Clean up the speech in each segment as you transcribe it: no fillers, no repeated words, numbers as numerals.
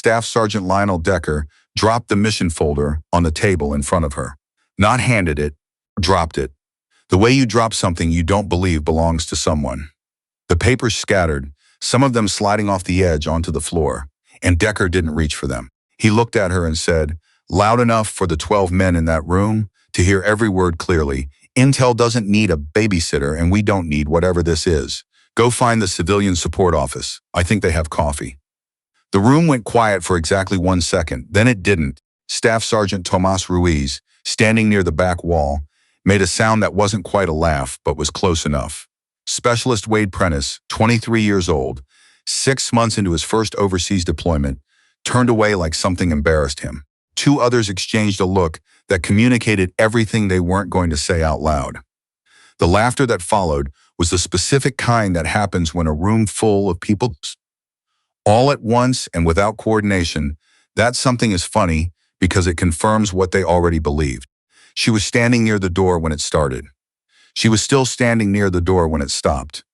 Staff Sergeant Lionel Decker dropped the mission folder on the table in front of her. Not handed it, dropped it. The way you drop something you don't believe belongs to someone. The papers scattered, some of them sliding off the edge onto the floor, and Decker didn't reach for them. He looked at her and said, loud enough for the 12 men in that room to hear every word clearly, Intel doesn't need a babysitter and we don't need whatever this is. Go find the civilian support office. I think they have coffee. The room went quiet for exactly 1 second. Then it didn't. Staff Sergeant Tomas Ruiz, standing near the back wall, made a sound that wasn't quite a laugh, but was close enough. Specialist Wade Prentice, 23 years old, 6 months into his first overseas deployment, turned away like something embarrassed him. 2 others exchanged a look that communicated everything they weren't going to say out loud. The laughter that followed was the specific kind that happens when a room full of people all at once and without coordination, that something is funny because it confirms what they already believed. She was standing near the door when it started. She was still standing near the door when it stopped.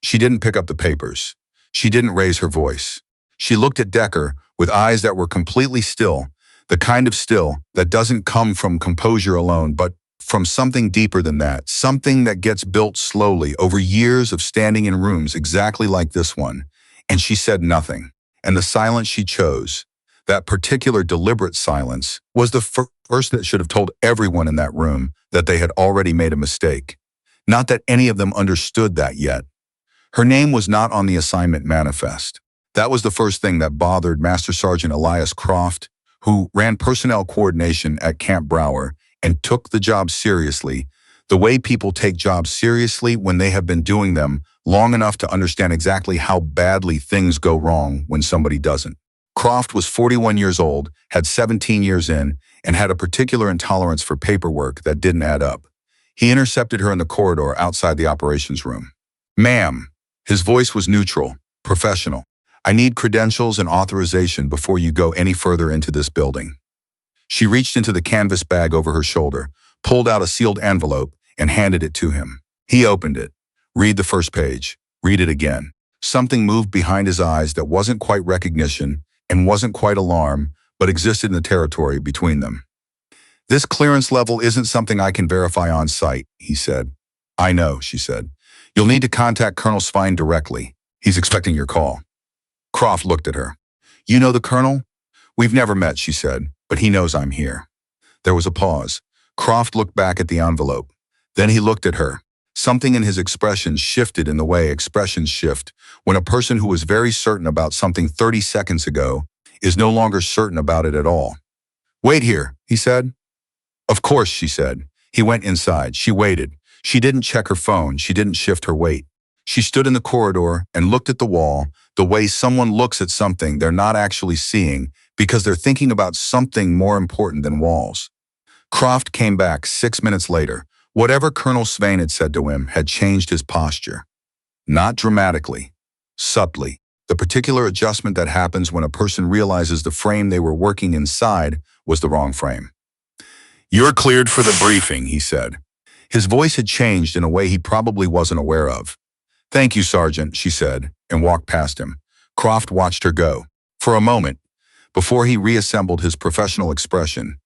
She didn't pick up the papers. She didn't raise her voice. She looked at Decker with eyes that were completely still, the kind of still that doesn't come from composure alone, but from something deeper than that, something that gets built slowly over years of standing in rooms exactly like this one. And she said nothing. And the silence she chose, that particular deliberate silence, was the first that should have told everyone in that room that they had already made a mistake. Not that any of them understood that yet. Her name was not on the assignment manifest. That was the first thing that bothered Master Sergeant Elias Croft, who ran personnel coordination at Camp Brauer and took the job seriously, the way people take jobs seriously when they have been doing them long enough to understand exactly how badly things go wrong when somebody doesn't. Croft was 41 years old, had 17 years in, and had a particular intolerance for paperwork that didn't add up. He intercepted her in the corridor outside the operations room. Ma'am, his voice was neutral, professional. I need credentials and authorization before you go any further into this building. She reached into the canvas bag over her shoulder, pulled out a sealed envelope, and handed it to him. He opened it. Read the first page. Read it again. Something moved behind his eyes that wasn't quite recognition and wasn't quite alarm, but existed in the territory between them. This clearance level isn't something I can verify on site, he said. I know, she said. You'll need to contact Colonel Svein directly. He's expecting your call. Croft looked at her. You know the colonel? We've never met, she said, but he knows I'm here. There was a pause. Croft looked back at the envelope. Then he looked at her. Something in his expression shifted in the way expressions shift when a person who was very certain about something 30 seconds ago is no longer certain about it at all. Wait here, he said. Of course, she said. He went inside. She waited. She didn't check her phone. She didn't shift her weight. She stood in the corridor and looked at the wall the way someone looks at something they're not actually seeing because they're thinking about something more important than walls. Croft came back 6 minutes later. Whatever Colonel Svein had said to him had changed his posture. Not dramatically, subtly. The particular adjustment that happens when a person realizes the frame they were working inside was the wrong frame. You're cleared for the briefing, he said. His voice had changed in a way he probably wasn't aware of. Thank you, Sergeant, she said, and walked past him. Croft watched her go. For a moment, before he reassembled his professional expression,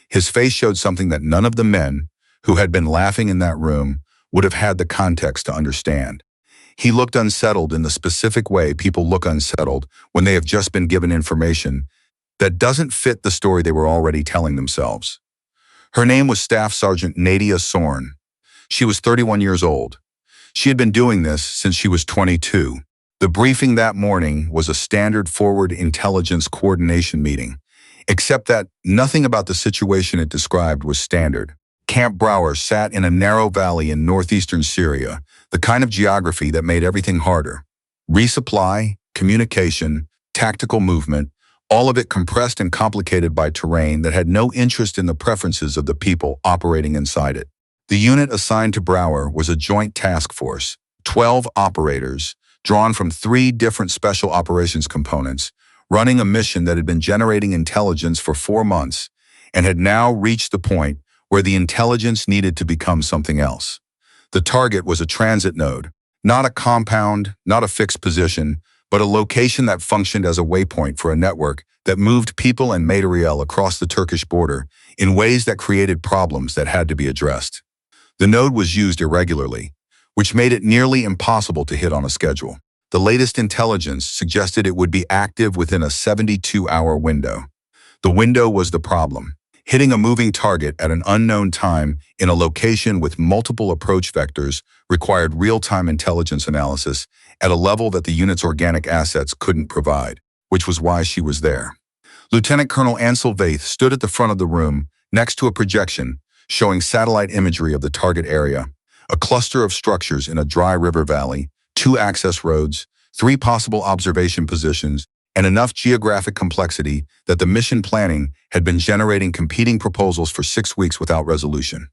his face showed something that none of the men who had been laughing in that room would have had the context to understand. He looked unsettled in the specific way people look unsettled when they have just been given information that doesn't fit the story they were already telling themselves. Her name was Staff Sergeant Sorne. She was 31 years old. She had been doing this since she was 22. The briefing that morning was a standard forward intelligence coordination meeting, except that nothing about the situation it described was standard. Camp Brauer sat in a narrow valley in northeastern Syria, the kind of geography that made everything harder. Resupply, communication, tactical movement, all of it compressed and complicated by terrain that had no interest in the preferences of the people operating inside it. The unit assigned to Brauer was a joint task force, 12 operators, drawn from 3 different special operations components, running a mission that had been generating intelligence for 4 months and had now reached the point where the intelligence needed to become something else. The target was a transit node, not a compound, not a fixed position, but a location that functioned as a waypoint for a network that moved people and materiel across the Turkish border in ways that created problems that had to be addressed. The node was used irregularly, which made it nearly impossible to hit on a schedule. The latest intelligence suggested it would be active within a 72-hour window. The window was the problem. Hitting a moving target at an unknown time in a location with multiple approach vectors required real-time intelligence analysis at a level that the unit's organic assets couldn't provide, which was why she was there. Lieutenant Colonel Ansel Vaith stood at the front of the room next to a projection showing satellite imagery of the target area, a cluster of structures in a dry river valley, 2 access roads, 3 possible observation positions, and enough geographic complexity that the mission planning had been generating competing proposals for 6 weeks without resolution.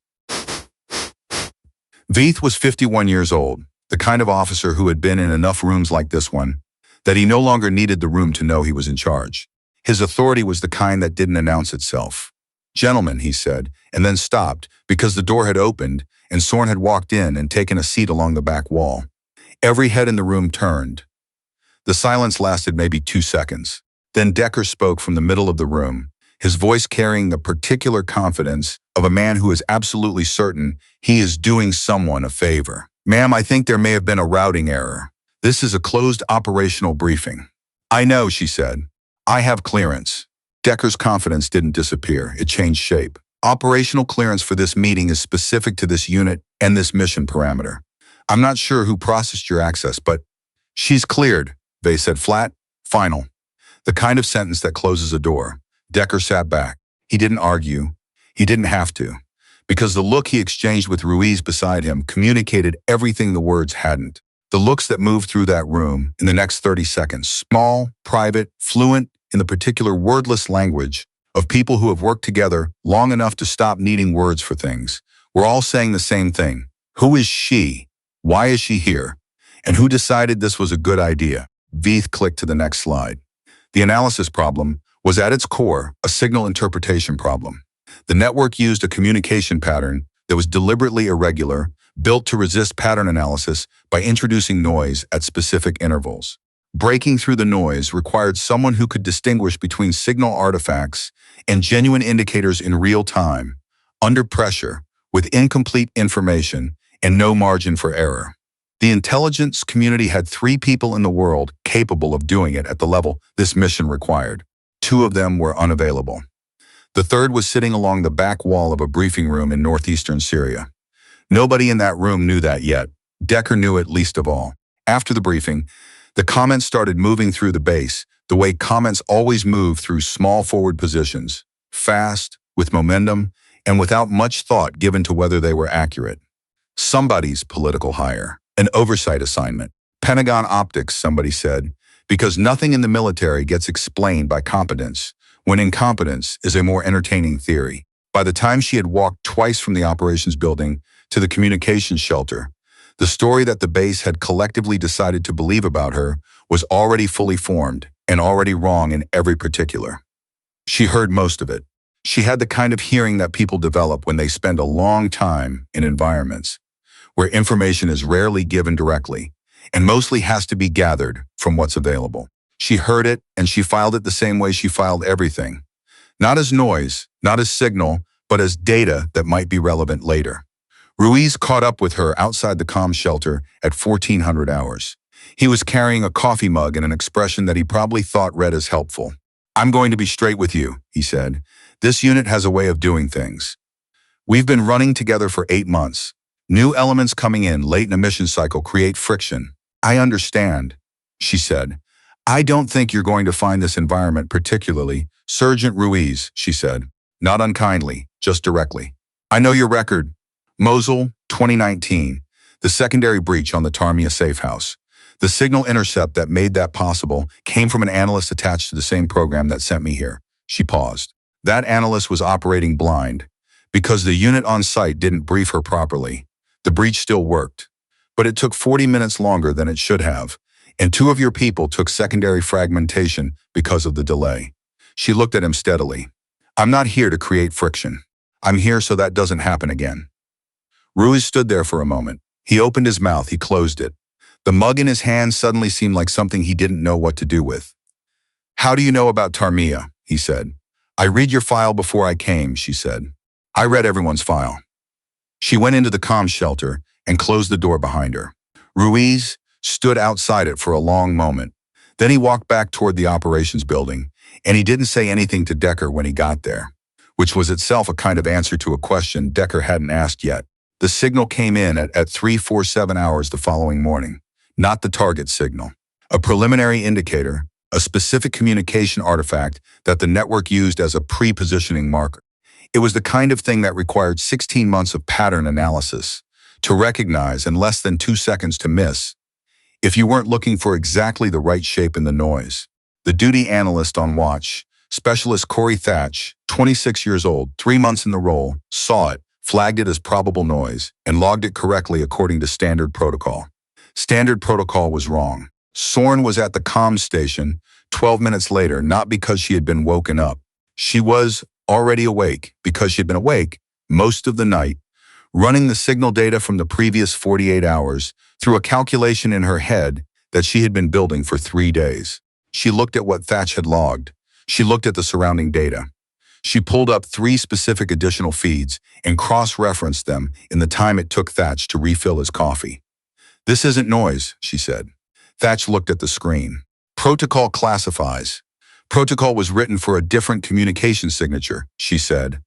Vaith was 51 years old, the kind of officer who had been in enough rooms like this one that he no longer needed the room to know he was in charge. His authority was the kind that didn't announce itself. "Gentlemen," he said, and then stopped because the door had opened and Sorne had walked in and taken a seat along the back wall. Every head in the room turned. The silence lasted maybe 2 seconds. Then Decker spoke from the middle of the room, his voice carrying the particular confidence of a man who is absolutely certain he is doing someone a favor. "Ma'am, I think there may have been a routing error. This is a closed operational briefing." "I know," she said. "I have clearance." Decker's confidence didn't disappear. It changed shape. "Operational clearance for this meeting is specific to this unit and this mission parameter. I'm not sure who processed your access, but..." "She's cleared," Vaith said, flat, final. The kind of sentence that closes a door. Decker sat back. He didn't argue. He didn't have to, because the look he exchanged with Ruiz beside him communicated everything the words hadn't. The looks that moved through that room in the next 30 seconds, small, private, fluent in the particular wordless language of people who have worked together long enough to stop needing words for things, were all saying the same thing. Who is she? Why is she here? And who decided this was a good idea? Vaith clicked to the next slide. The analysis problem was at its core a signal interpretation problem. The network used a communication pattern that was deliberately irregular, built to resist pattern analysis by introducing noise at specific intervals. Breaking through the noise required someone who could distinguish between signal artifacts and genuine indicators in real time, under pressure, with incomplete information and no margin for error. The intelligence community had 3 people in the world capable of doing it at the level this mission required. 2 of them were unavailable. The third was sitting along the back wall of a briefing room in northeastern Syria. Nobody in that room knew that yet. Decker knew it least of all. After the briefing, the comments started moving through the base, the way comments always move through small forward positions, fast, with momentum, and without much thought given to whether they were accurate. Somebody's political hire, an oversight assignment. Pentagon optics, somebody said, because nothing in the military gets explained by competence, when incompetence is a more entertaining theory. By the time she had walked twice from the operations building to the communications shelter, the story that the base had collectively decided to believe about her was already fully formed and already wrong in every particular. She heard most of it. She had the kind of hearing that people develop when they spend a long time in environments where information is rarely given directly and mostly has to be gathered from what's available. She heard it and she filed it the same way she filed everything. Not as noise, not as signal, but as data that might be relevant later. Ruiz caught up with her outside the comm shelter at 1400 hours. He was carrying a coffee mug and an expression that he probably thought read as helpful. "I'm going to be straight with you," he said. "This unit has a way of doing things. We've been running together for 8 months. New elements coming in late in a mission cycle create friction." "I understand," she said. "I don't think you're going to find this environment particularly." "Sergeant Ruiz," she said, not unkindly, just directly. "I know your record. Mosul, 2019, the secondary breach on the Tarmia safe house. The signal intercept that made that possible came from an analyst attached to the same program that sent me here." She paused. That analyst was operating blind because the unit on site didn't brief her properly. The breach still worked, but it took 40 minutes longer than it should have, and 2 of your people took secondary fragmentation because of the delay. She looked at him steadily. "I'm not here to create friction. I'm here so that doesn't happen again." Ruiz stood there for a moment. He opened his mouth, he closed it. The mug in his hand suddenly seemed like something he didn't know what to do with. "How do you know about Tarmia?" he said. "I read your file before I came," she said. "I read everyone's file." She went into the comms shelter and closed the door behind her. Ruiz stood outside it for a long moment. Then he walked back toward the operations building, and he didn't say anything to Decker when he got there, which was itself a kind of answer to a question Decker hadn't asked yet. The signal came in at 3:47 hours the following morning, not the target signal. A preliminary indicator, a specific communication artifact that the network used as a pre-positioning marker. It was the kind of thing that required 16 months of pattern analysis to recognize and less than 2 seconds to miss if you weren't looking for exactly the right shape in the noise. The duty analyst on watch, Specialist Corey Thatch, 26 years old, 3 months in the role, saw it, flagged it as probable noise, and logged it correctly according to standard protocol. Standard protocol was wrong. Sorne was at the comms station 12 minutes later, not because she had been woken up. She was already awake because she'd been awake most of the night, running the signal data from the previous 48 hours through a calculation in her head that she had been building for 3 days. She looked at what Thatch had logged. She looked at the surrounding data. She pulled up 3 specific additional feeds and cross-referenced them in the time it took Thatch to refill his coffee. "This isn't noise," she said. Thatch looked at the screen. "Protocol classifies. Protocol was written for a different communication signature," she said.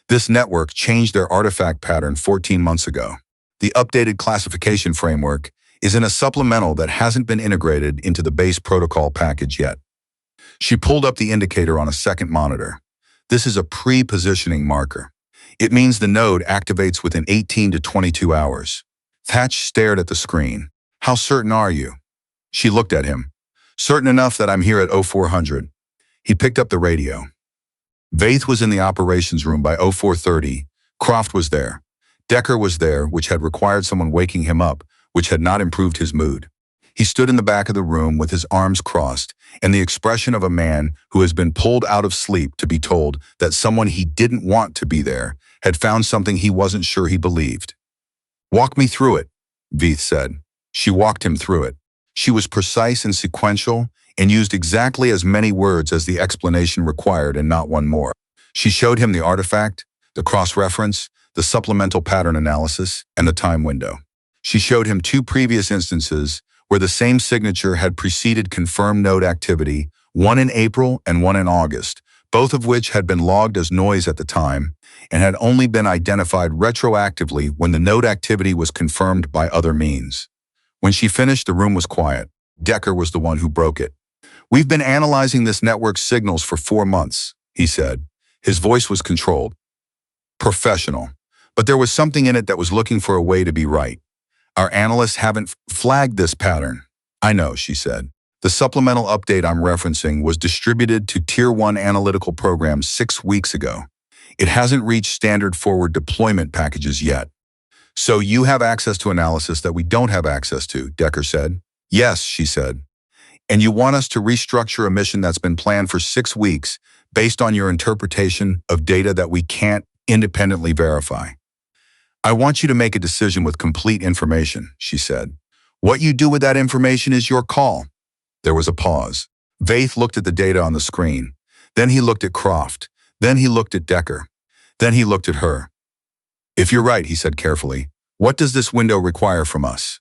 "This network changed their artifact pattern 14 months ago. The updated classification framework is in a supplemental that hasn't been integrated into the base protocol package yet." She pulled up the indicator on a second monitor. "This is a pre-positioning marker. It means the node activates within 18 to 22 hours. Thatch stared at the screen. "How certain are you?" She looked at him. "Certain enough that I'm here at 0400. He picked up the radio. Vaith was in the operations room by 0430. Croft was there. Decker was there, which had required someone waking him up, which had not improved his mood. He stood in the back of the room with his arms crossed and the expression of a man who has been pulled out of sleep to be told that someone he didn't want to be there had found something he wasn't sure he believed. "Walk me through it," Vaith said. She walked him through it. She was precise and sequential and used exactly as many words as the explanation required and not one more. She showed him the artifact, the cross-reference, the supplemental pattern analysis, and the time window. She showed him 2 previous instances where the same signature had preceded confirmed node activity, one in April and one in August, both of which had been logged as noise at the time and had only been identified retroactively when the node activity was confirmed by other means. When she finished, the room was quiet. Decker was the one who broke it. "We've been analyzing this network's signals for 4 months, he said. His voice was controlled. Professional. But there was something in it that was looking for a way to be right. Our analysts haven't flagged this pattern." "I know," she said. "The supplemental update I'm referencing was distributed to Tier 1 analytical programs 6 weeks ago. It hasn't reached standard forward deployment packages yet. So you have access to analysis that we don't have access to," Decker said. "Yes," she said. "And you want us to restructure a mission that's been planned for 6 weeks based on your interpretation of data that we can't independently verify. I want you to make a decision with complete information," she said. "What you do with that information is your call." There was a pause. Vaith looked at the data on the screen. Then he looked at Croft. Then he looked at Decker. Then he looked at her. "If you're right," he said carefully, "what does this window require from us?"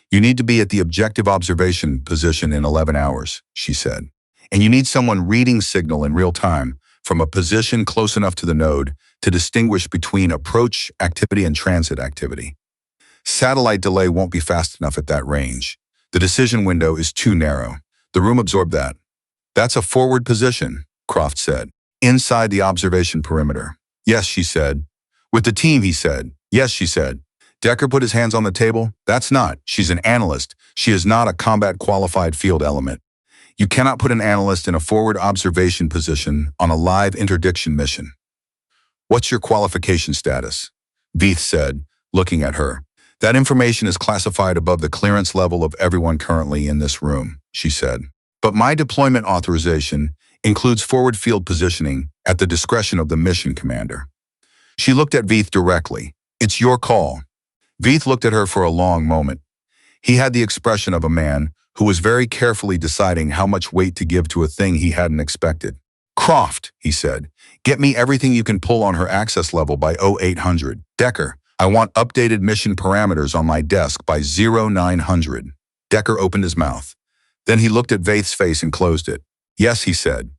"You need to be at the objective observation position in 11 hours, she said. "And you need someone reading signal in real time from a position close enough to the node to distinguish between approach activity and transit activity. Satellite delay won't be fast enough at that range. The decision window is too narrow. The room absorbed that." "That's a forward position," Croft said. "Inside the observation perimeter." "Yes," she said. "With the team," he said. "Yes," she said. Decker put his hands on the table. "That's not. She's an analyst. She is not a combat-qualified field element. You cannot put an analyst in a forward observation position on a live interdiction mission." "What's your qualification status?" Vaith said, looking at her. "That information is classified above the clearance level of everyone currently in this room," she said. "But my deployment authorization includes forward field positioning at the discretion of the mission commander." She looked at Vaith directly. "It's your call." Vaith looked at her for a long moment. He had the expression of a man who was very carefully deciding how much weight to give to a thing he hadn't expected. "Croft," he said, "get me everything you can pull on her access level by 0800. Decker, I want updated mission parameters on my desk by 0900. Decker opened his mouth. Then he looked at Vaith's face and closed it. "Yes," he said.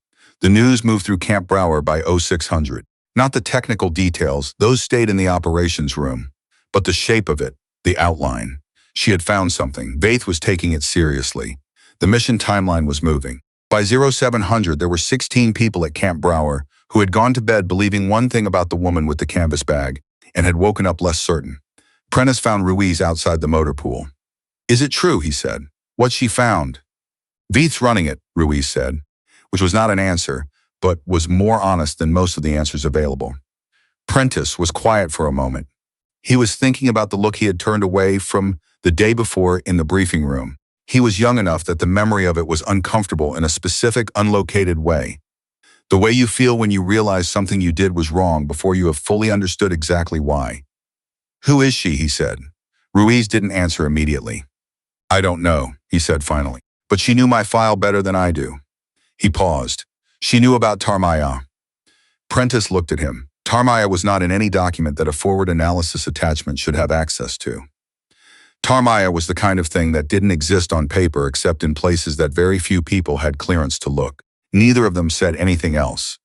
"The news moved through Camp Brauer by 0600. Not the technical details, those stayed in the operations room. But the shape of it, the outline. She had found something. Vaith was taking it seriously. The mission timeline was moving. By 0700, there were 16 people at Camp Brauer who had gone to bed believing one thing about the woman with the canvas bag and had woken up less certain. Prentice found Ruiz outside the motor pool. "Is it true?" he said. "What she found?" "Vaith's running it," Ruiz said, which was not an answer, but was more honest than most of the answers available. Prentice was quiet for a moment. He was thinking about the look he had turned away from the day before in the briefing room. He was young enough that the memory of it was uncomfortable in a specific, unlocated way. The way you feel when you realize something you did was wrong before you have fully understood exactly why. "Who is she?" he said. Ruiz didn't answer immediately. "I don't know," he said finally. "But she knew my file better than I do." He paused. "She knew about Tarmaya." Prentice looked at him. Tarmaya was not in any document that a forward analysis attachment should have access to. Tarmaya was the kind of thing that didn't exist on paper except in places that very few people had clearance to look. Neither of them said anything else.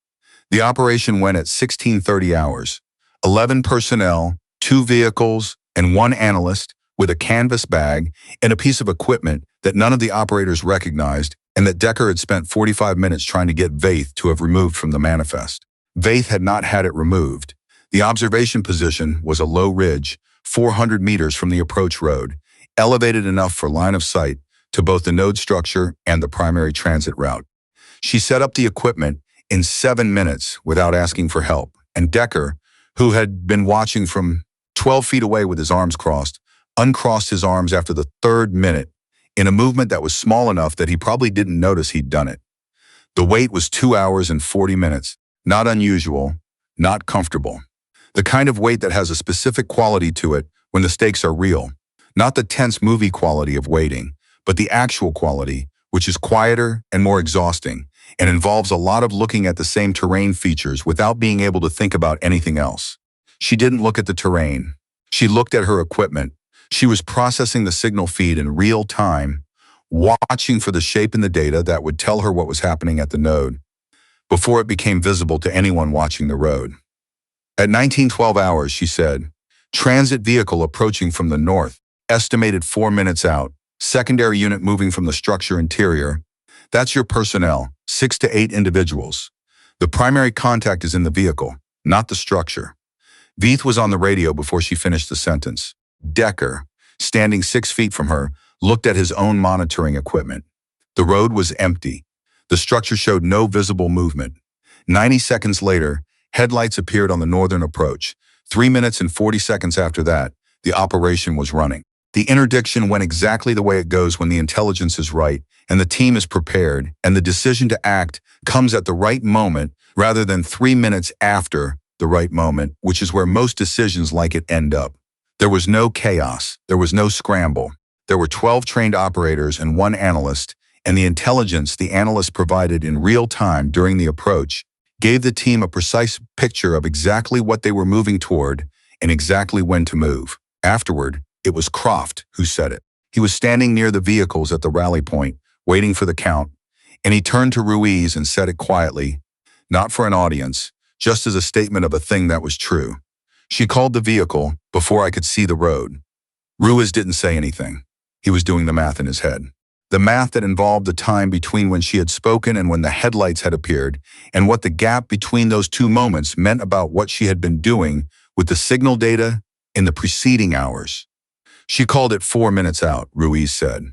The operation went at 16:30 hours. 11 personnel, 2 vehicles, and 1 analyst with a canvas bag and a piece of equipment that none of the operators recognized and that Decker had spent 45 minutes trying to get Vaith to have removed from the manifest. Vaith had not had it removed. The observation position was a low ridge, 400 meters from the approach road, elevated enough for line of sight to both the node structure and the primary transit route. She set up the equipment in 7 minutes without asking for help, and Decker, who had been watching from 12 feet away with his arms crossed, uncrossed his arms after the 3rd minute in a movement that was small enough that he probably didn't notice he'd done it. The wait was 2 hours and 40 minutes, not unusual, not comfortable. The kind of wait that has a specific quality to it when the stakes are real, not the tense movie quality of waiting, but the actual quality, which is quieter and more exhausting, and involves a lot of looking at the same terrain features without being able to think about anything else. She didn't look at the terrain. She looked at her equipment. She was processing the signal feed in real time, watching for the shape in the data that would tell her what was happening at the node, before it became visible to anyone watching the road. At 1912 hours, she said, "Transit vehicle approaching from the north, estimated 4 minutes out, secondary unit moving from the structure interior. That's your personnel, 6 to 8 individuals. The primary contact is in the vehicle, not the structure." Vaith was on the radio before she finished the sentence. Decker, standing 6 feet from her, looked at his own monitoring equipment. The road was empty. The structure showed no visible movement. 90 seconds later, headlights appeared on the northern approach. 3 minutes and 40 seconds after that, the operation was running. The interdiction went exactly the way it goes when the intelligence is right and the team is prepared, and the decision to act comes at the right moment rather than 3 minutes after the right moment, which is where most decisions like it end up. There was no chaos. There was no scramble. There were 12 trained operators and 1 analyst, and the intelligence the analyst provided in real time during the approach gave the team a precise picture of exactly what they were moving toward and exactly when to move. Afterward, it was Croft who said it. He was standing near the vehicles at the rally point, waiting for the count, and he turned to Ruiz and said it quietly, not for an audience, just as a statement of a thing that was true. "She called the vehicle before I could see the road." Ruiz didn't say anything. He was doing the math in his head. The math that involved the time between when she had spoken and when the headlights had appeared, and what the gap between those 2 moments meant about what she had been doing with the signal data in the preceding hours. "She called it 4 minutes out," Ruiz said.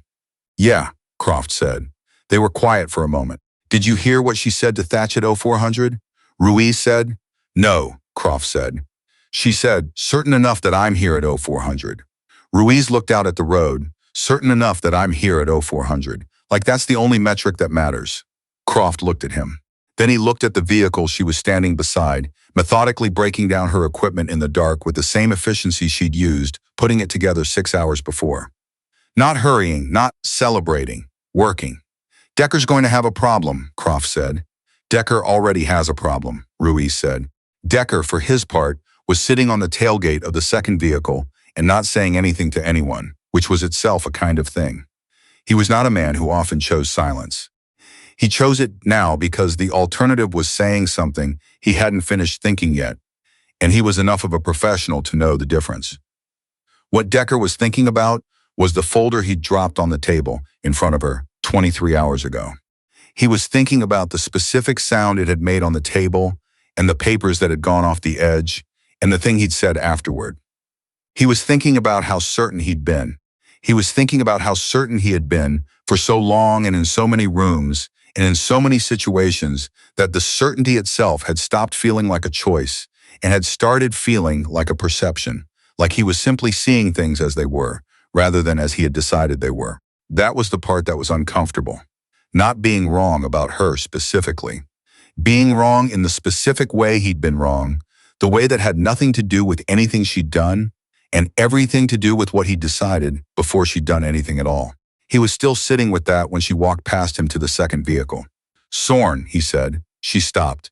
"Yeah," Croft said. They were quiet for a moment. "Did you hear what she said to Thatch at 0400? Ruiz said. "No," Croft said. "She said, 'Certain enough that I'm here at 0400. Ruiz looked out at the road. "Certain enough that I'm here at 0400. Like that's the only metric that matters." Croft looked at him. Then he looked at the vehicle she was standing beside, methodically breaking down her equipment in the dark with the same efficiency she'd used, putting it together 6 hours before. Not hurrying, not celebrating, working. Decker's going to have a problem, Croft said. Decker already has a problem, Ruiz said. Decker, for his part, was sitting on the tailgate of the second vehicle and not saying anything to anyone, which was itself a kind of thing. He was not a man who often chose silence. He chose it now because the alternative was saying something he hadn't finished thinking yet, and he was enough of a professional to know the difference. What Decker was thinking about was the folder he'd dropped on the table in front of her 23 hours ago. He was thinking about the specific sound it had made on the table and the papers that had gone off the edge and the thing he'd said afterward. He was thinking about how certain he'd been. He was thinking about how certain he had been for so long and in so many rooms and in so many situations that the certainty itself had stopped feeling like a choice and had started feeling like a perception, like he was simply seeing things as they were, rather than as he had decided they were. That was the part that was uncomfortable. Not being wrong about her specifically. Being wrong in the specific way he'd been wrong, the way that had nothing to do with anything she'd done, and everything to do with what he'd decided before she'd done anything at all. He was still sitting with that when she walked past him to the second vehicle. Sorne, he said. She stopped.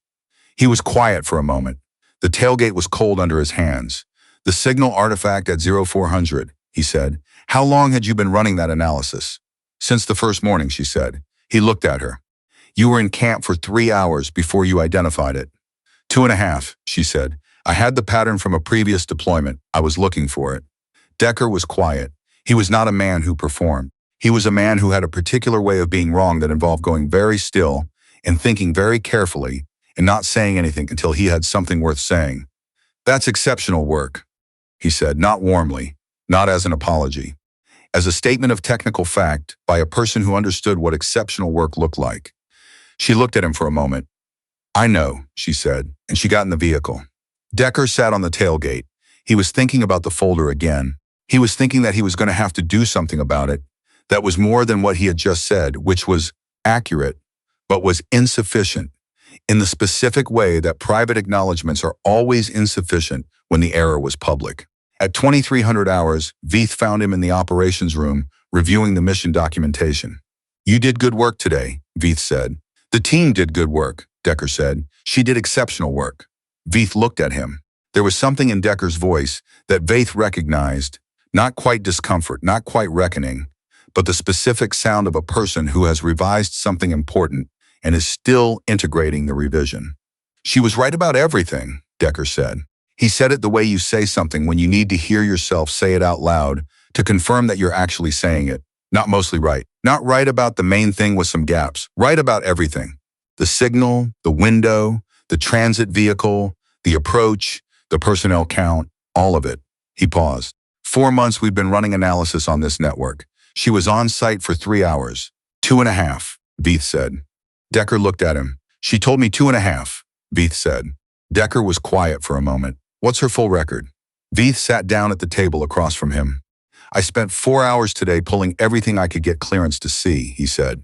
He was quiet for a moment. The tailgate was cold under his hands. The signal artifact at 0400, he said. How long had you been running that analysis? Since the first morning, she said. He looked at her. You were in camp for 3 hours before you identified it. 2.5, she said. I had the pattern from a previous deployment. I was looking for it. Decker was quiet. He was not a man who performed. He was a man who had a particular way of being wrong that involved going very still and thinking very carefully and not saying anything until he had something worth saying. That's exceptional work, he said, not warmly, not as an apology, as a statement of technical fact by a person who understood what exceptional work looked like. She looked at him for a moment. I know, she said, and she got in the vehicle. Decker sat on the tailgate. He was thinking about the folder again. He was thinking that he was going to have to do something about it that was more than what he had just said, which was accurate, but was insufficient, in the specific way that private acknowledgments are always insufficient when the error was public. At 2300 hours, Veith found him in the operations room, reviewing the mission documentation. You did good work today, Veith said. The team did good work, Decker said. She did exceptional work. Veith looked at him. There was something in Decker's voice that Veith recognized, not quite discomfort, not quite reckoning, but the specific sound of a person who has revised something important and is still integrating the revision. She was right about everything, Decker said. He said it the way you say something when you need to hear yourself say it out loud to confirm that you're actually saying it. Not mostly right. Not right about the main thing with some gaps. Right about everything. The signal, the window, the transit vehicle, the approach, the personnel count, all of it. He paused. 4 months we've been running analysis on this network. She was on site for 3 hours. 2.5, Veith said. Decker looked at him. She told me 2.5, Veith said. Decker was quiet for a moment. What's her full record? Veith sat down at the table across from him. I spent 4 hours today pulling everything I could get clearance to see, he said,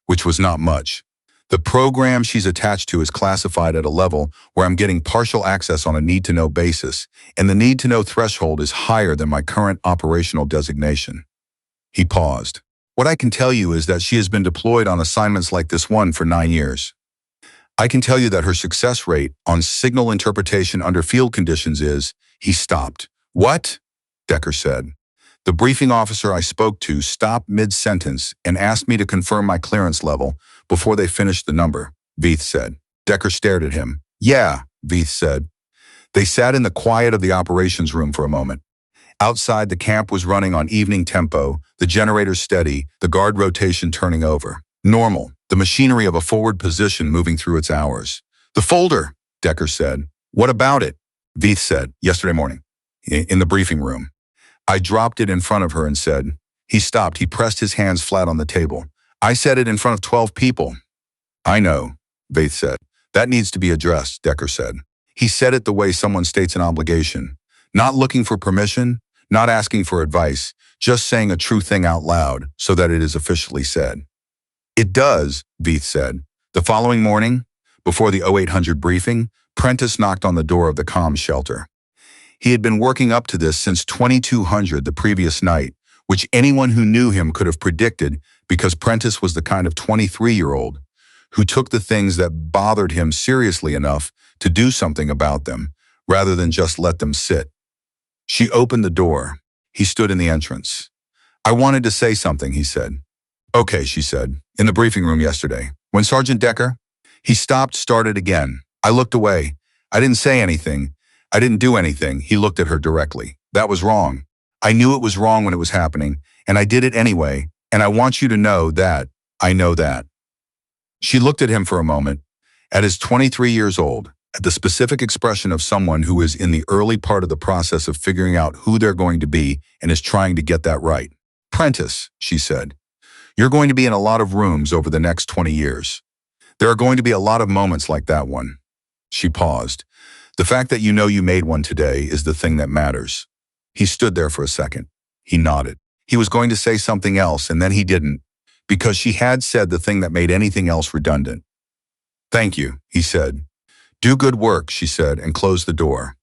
which was not much. The program she's attached to is classified at a level where I'm getting partial access on a need-to-know basis, and the need-to-know threshold is higher than my current operational designation. He paused. What I can tell you is that she has been deployed on assignments like this one for 9 years. I can tell you that her success rate on signal interpretation under field conditions is, he stopped. What? Decker said. The briefing officer I spoke to stopped mid-sentence and asked me to confirm my clearance level before they finished the number, Veith said. Decker stared at him. Yeah, Veith said. They sat in the quiet of the operations room for a moment. Outside, the camp was running on evening tempo, the generator steady, the guard rotation turning over. Normal, the machinery of a forward position moving through its hours. The folder, Decker said. What about it? Veith said, yesterday morning, in the briefing room. I dropped it in front of her and said, he stopped, he pressed his hands flat on the table. I said it in front of 12 people. I know, Veith said. That needs to be addressed, Decker said. He said it the way someone states an obligation. Not looking for permission, not asking for advice, just saying a true thing out loud so that it is officially said. It does, Veith said. The following morning, before the 0800 briefing, Prentice knocked on the door of the comm shelter. He had been working up to this since 2200 the previous night, which anyone who knew him could have predicted because Prentice was the kind of 23-year-old who took the things that bothered him seriously enough to do something about them, rather than just let them sit. She opened the door. He stood in the entrance. "I wanted to say something," he said. "Okay," she said, "in the briefing room yesterday. When Sergeant Decker?" He stopped, started again. "I looked away. I didn't say anything. I didn't do anything." He looked at her directly. "That was wrong. I knew it was wrong when it was happening, and I did it anyway, and I want you to know that I know that." She looked at him for a moment. At his 23 years old, at the specific expression of someone who is in the early part of the process of figuring out who they're going to be and is trying to get that right. "Prentice," she said, "you're going to be in a lot of rooms over the next 20 years. There are going to be a lot of moments like that one." She paused. "The fact that you know you made one today is the thing that matters." He stood there for a second. He nodded. He was going to say something else, and then he didn't, because she had said the thing that made anything else redundant. "Thank you," he said. "Do good work," she said, and closed the door.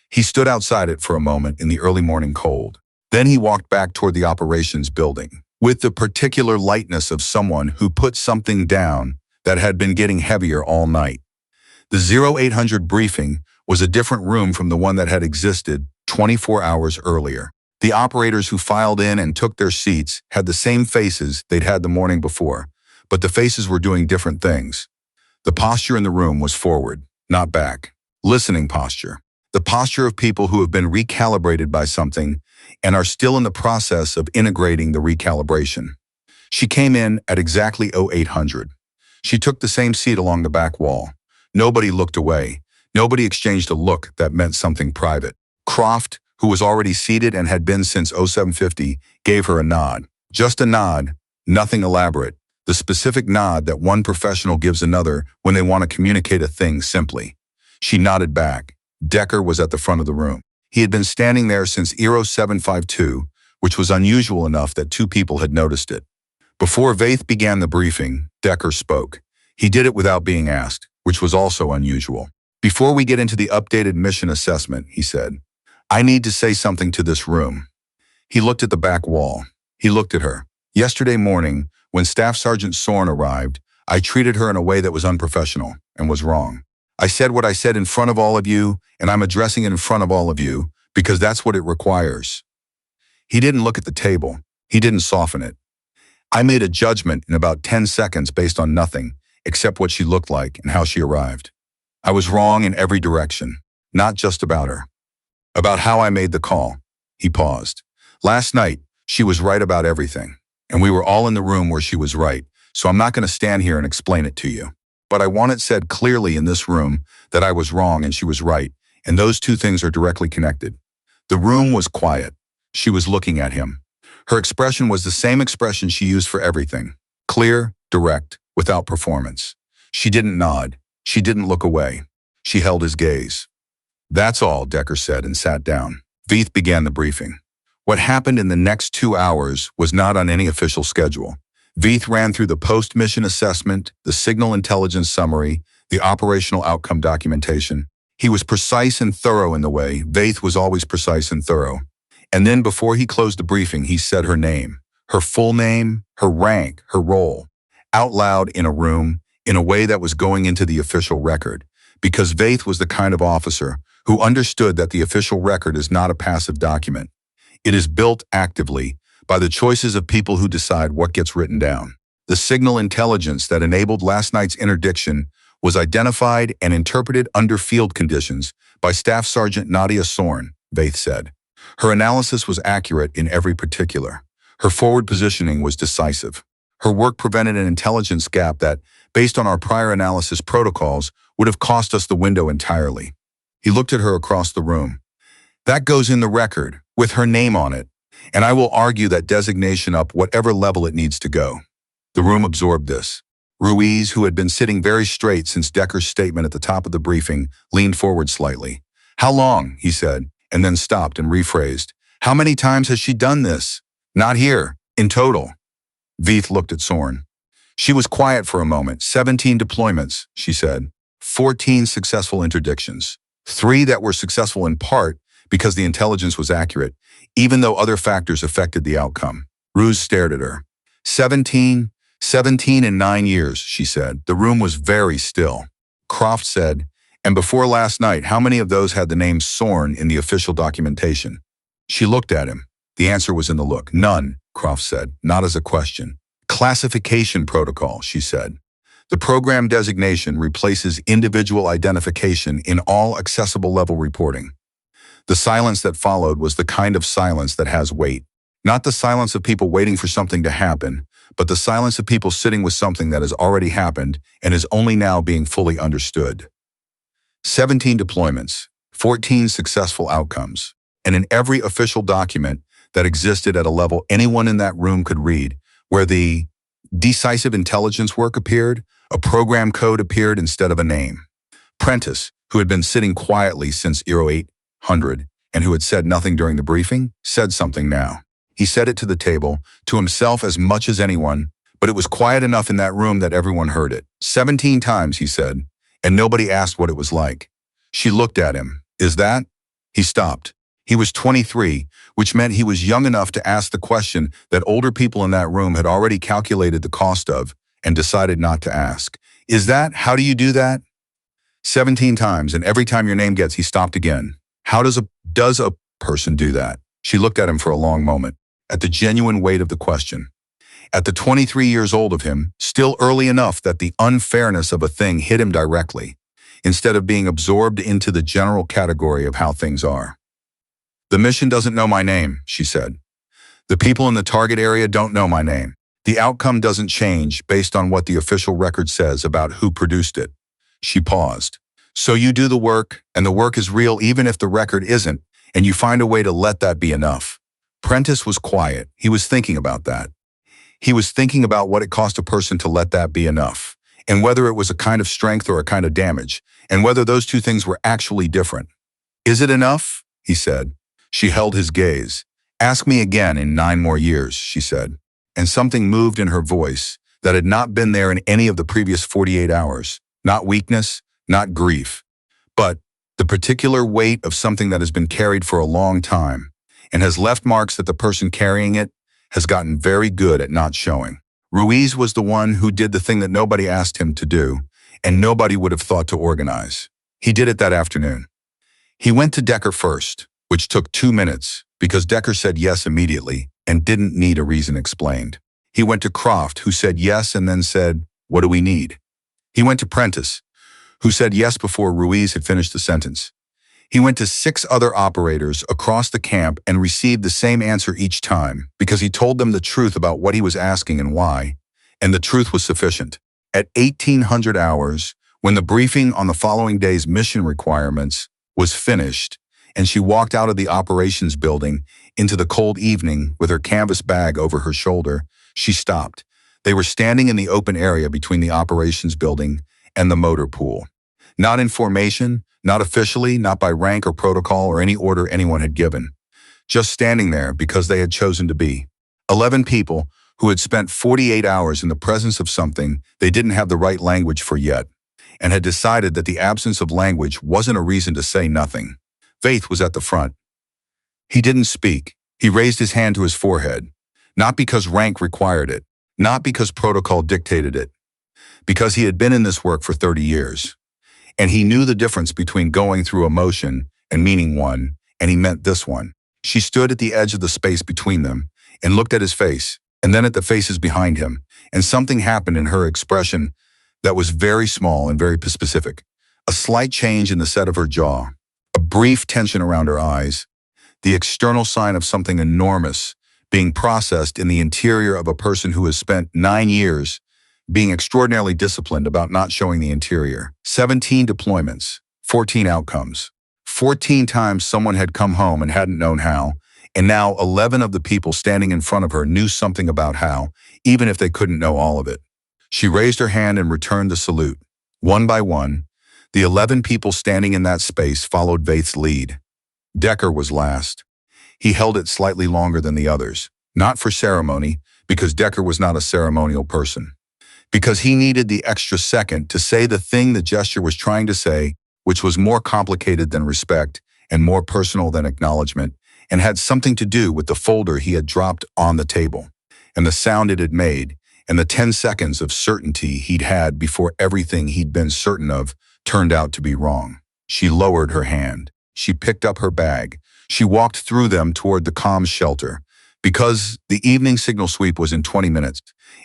He stood outside it for a moment in the early morning cold. Then he walked back toward the operations building, with the particular lightness of someone who put something down that had been getting heavier all night. The 0800 briefing was a different room from the one that had existed 24 hours earlier. The operators who filed in and took their seats had the same faces they'd had the morning before, but the faces were doing different things. The posture in the room was forward, not back. Listening posture. The posture of people who have been recalibrated by something and are still in the process of integrating the recalibration. She came in at exactly 0800. She took the same seat along the back wall. Nobody looked away. Nobody exchanged a look that meant something private. Croft, who was already seated and had been since 0750, gave her a nod. Just a nod, nothing elaborate. The specific nod that one professional gives another when they want to communicate a thing simply. She nodded back. Decker was at the front of the room. He had been standing there since 0752, which was unusual enough that two people had noticed it. Before Vaith began the briefing, Decker spoke. He did it without being asked, which was also unusual. "Before we get into the updated mission assessment," he said, "I need to say something to this room." He looked at the back wall. He looked at her. "Yesterday morning, when Staff Sergeant Sorne arrived, I treated her in a way that was unprofessional and was wrong. I said what I said in front of all of you, and I'm addressing it in front of all of you because that's what it requires." He didn't look at the table. He didn't soften it. "I made a judgment in about 10 seconds based on nothing except what she looked like and how she arrived. I was wrong in every direction, not just about her. About how I made the call." He paused. "Last night, she was right about everything, and we were all in the room where she was right, so I'm not going to stand here and explain it to you. But I want it said clearly in this room that I was wrong and she was right, and those two things are directly connected." The room was quiet. She was looking at him. Her expression was the same expression she used for everything. Clear, direct, without performance. She didn't nod. She didn't look away. She held his gaze. "That's all," Decker said and sat down. Vaith began the briefing. What happened in the next 2 hours was not on any official schedule. Vaith ran through the post-mission assessment, the signal intelligence summary, the operational outcome documentation. He was precise and thorough in the way Vaith was always precise and thorough. And then before he closed the briefing, he said her name, her full name, her rank, her role, out loud in a room, in a way that was going into the official record, because Vaith was the kind of officer who understood that the official record is not a passive document. It is built actively by the choices of people who decide what gets written down. The signal intelligence that enabled last night's interdiction was identified and interpreted under field conditions by Staff Sergeant Sorne, Vaith said. Her analysis was accurate in every particular. Her forward positioning was decisive. Her work prevented an intelligence gap that, based on our prior analysis protocols, would have cost us the window entirely. He looked at her across the room. "That goes in the record, with her name on it, and I will argue that designation up whatever level it needs to go." The room absorbed this. Ruiz, who had been sitting very straight since Decker's statement at the top of the briefing, leaned forward slightly. "How long?" he said, and then stopped and rephrased. "How many times has she done this?" "Not here, in total." Vaith looked at Sorne. She was quiet for a moment. 17 deployments, she said. 14 successful interdictions. 3 that were successful in part because the intelligence was accurate, even though other factors affected the outcome. Ruse stared at her. 17 in 9 years, she said. The room was very still. Croft said, and before last night, how many of those had the name Sorne in the official documentation? She looked at him. The answer was in the look. None, Croft said, not as a question. Classification protocol, she said. The program designation replaces individual identification in all accessible level reporting. The silence that followed was the kind of silence that has weight. Not the silence of people waiting for something to happen, but the silence of people sitting with something that has already happened and is only now being fully understood. 17 deployments, 14 successful outcomes, and in every official document that existed at a level anyone in that room could read, where the decisive intelligence work appeared, a program code appeared instead of a name. Prentice, who had been sitting quietly since 0800 and who had said nothing during the briefing, said something now. He said it to the table, to himself as much as anyone, but it was quiet enough in that room that everyone heard it. 17 times, he said, and nobody asked what it was like. She looked at him. Is that? He stopped. He was 23, which meant he was young enough to ask the question that older people in that room had already calculated the cost of and decided not to ask. Is that? How do you do that? 17 times, and every time your name gets, he stopped again. How does a person do that? She looked at him for a long moment, at the genuine weight of the question. At the 23 years old of him, still early enough that the unfairness of a thing hit him directly, instead of being absorbed into the general category of how things are. The mission doesn't know my name, she said. The people in the target area don't know my name. The outcome doesn't change based on what the official record says about who produced it. She paused. So you do the work, and the work is real even if the record isn't, and you find a way to let that be enough. Prentice was quiet. He was thinking about that. He was thinking about what it cost a person to let that be enough, and whether it was a kind of strength or a kind of damage, and whether those two things were actually different. Is it enough? He said. She held his gaze. Ask me again in 9 more years, she said, and something moved in her voice that had not been there in any of the previous 48 hours. Not weakness, not grief, but the particular weight of something that has been carried for a long time and has left marks that the person carrying it has gotten very good at not showing. Ruiz was the one who did the thing that nobody asked him to do, and nobody would have thought to organize. He did it that afternoon. He went to Decker first, which took 2 minutes, because Decker said yes immediately and didn't need a reason explained. He went to Croft, who said yes and then said, "What do we need?" He went to Prentice, who said yes before Ruiz had finished the sentence. He went to 6 other operators across the camp and received the same answer each time because he told them the truth about what he was asking and why, and the truth was sufficient. At 1800 hours, when the briefing on the following day's mission requirements was finished, and she walked out of the operations building into the cold evening with her canvas bag over her shoulder, she stopped. They were standing in the open area between the operations building and the motor pool. Not in formation, not officially, not by rank or protocol or any order anyone had given. Just standing there because they had chosen to be. 11 people who had spent 48 hours in the presence of something they didn't have the right language for yet, and had decided that the absence of language wasn't a reason to say nothing. Faith was at the front. He didn't speak. He raised his hand to his forehead, not because rank required it, not because protocol dictated it, because he had been in this work for 30 years. And he knew the difference between going through a motion and meaning one, and he meant this one. She stood at the edge of the space between them and looked at his face, and then at the faces behind him, and something happened in her expression that was very small and very specific. A slight change in the set of her jaw, a brief tension around her eyes, the external sign of something enormous being processed in the interior of a person who has spent 9 years being extraordinarily disciplined about not showing the interior. 17 deployments, 14 outcomes. 14 times someone had come home and hadn't known how, and now 11 of the people standing in front of her knew something about how, even if they couldn't know all of it. She raised her hand and returned the salute. One by one, the 11 people standing in that space followed Vaith's lead. Decker was last. He held it slightly longer than the others, not for ceremony, because Decker was not a ceremonial person. Because he needed the extra second to say the thing the gesture was trying to say, which was more complicated than respect and more personal than acknowledgement, and had something to do with the folder he had dropped on the table, and the sound it had made, and the 10 seconds of certainty he'd had before everything he'd been certain of turned out to be wrong. She lowered her hand. She picked up her bag. She walked through them toward the comms shelter, because the evening signal sweep was in 20 minutes,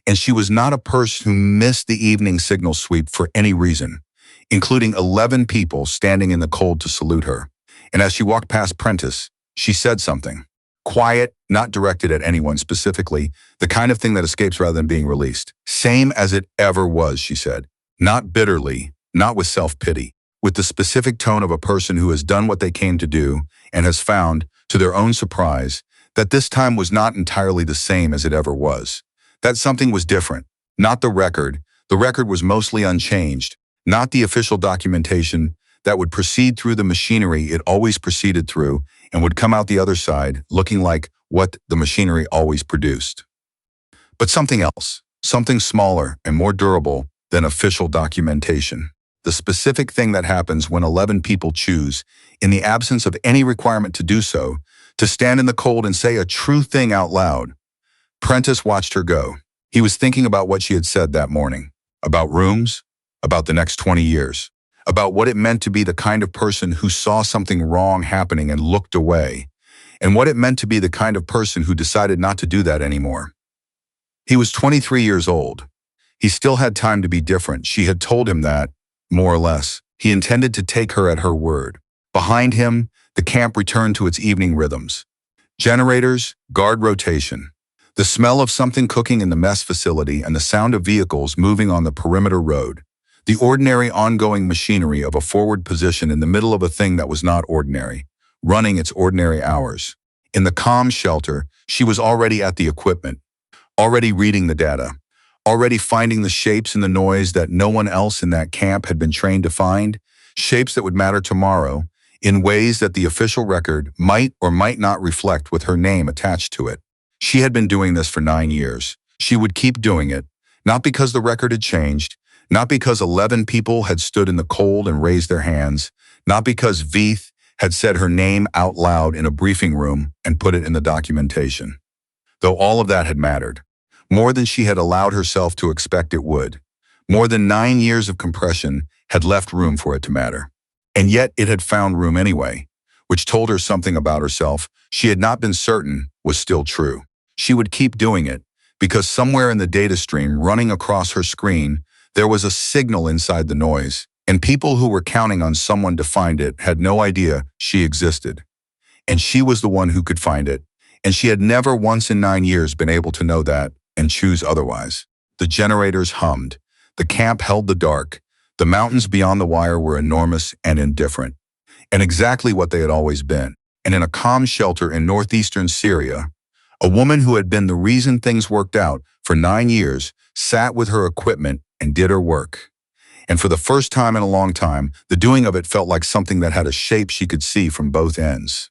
and she was not a person who missed the evening signal sweep for any reason, including 11 people standing in the cold to salute her. And as she walked past Prentice, she said something. Quiet, not directed at anyone specifically, the kind of thing that escapes rather than being released. Same as it ever was, she said. Not bitterly, not with self-pity, with the specific tone of a person who has done what they came to do and has found, to their own surprise, that this time was not entirely the same as it ever was. That something was different. Not the record. The record was mostly unchanged. Not the official documentation that would proceed through the machinery it always proceeded through and would come out the other side looking like what the machinery always produced. But something else, something smaller and more durable than official documentation. The specific thing that happens when 11 people choose, in the absence of any requirement to do so, to stand in the cold and say a true thing out loud. Prentice watched her go. He was thinking about what she had said that morning, about rooms, about the next 20 years, about what it meant to be the kind of person who saw something wrong happening and looked away, and what it meant to be the kind of person who decided not to do that anymore. He was 23 years old. He still had time to be different. She had told him that, more or less. He intended to take her at her word. Behind him, the camp returned to its evening rhythms. Generators, guard rotation. The smell of something cooking in the mess facility and the sound of vehicles moving on the perimeter road. The ordinary ongoing machinery of a forward position in the middle of a thing that was not ordinary, running its ordinary hours. In the comm shelter, she was already at the equipment, already reading the data, already finding the shapes in the noise that no one else in that camp had been trained to find, shapes that would matter tomorrow, in ways that the official record might or might not reflect with her name attached to it. She had been doing this for 9 years. She would keep doing it, not because the record had changed, not because 11 people had stood in the cold and raised their hands, not because Veith had said her name out loud in a briefing room and put it in the documentation. Though all of that had mattered, more than she had allowed herself to expect it would. More than 9 years of compression had left room for it to matter. And yet it had found room anyway, which told her something about herself she had not been certain was still true. She would keep doing it, because somewhere in the data stream running across her screen, there was a signal inside the noise, and people who were counting on someone to find it had no idea she existed. And she was the one who could find it, and she had never once in 9 years been able to know that and choose otherwise. The generators hummed. The camp held the dark. The mountains beyond the wire were enormous and indifferent, and exactly what they had always been. And in a comm shelter in northeastern Syria, a woman who had been the reason things worked out for 9 years sat with her equipment and did her work. And for the first time in a long time, the doing of it felt like something that had a shape she could see from both ends.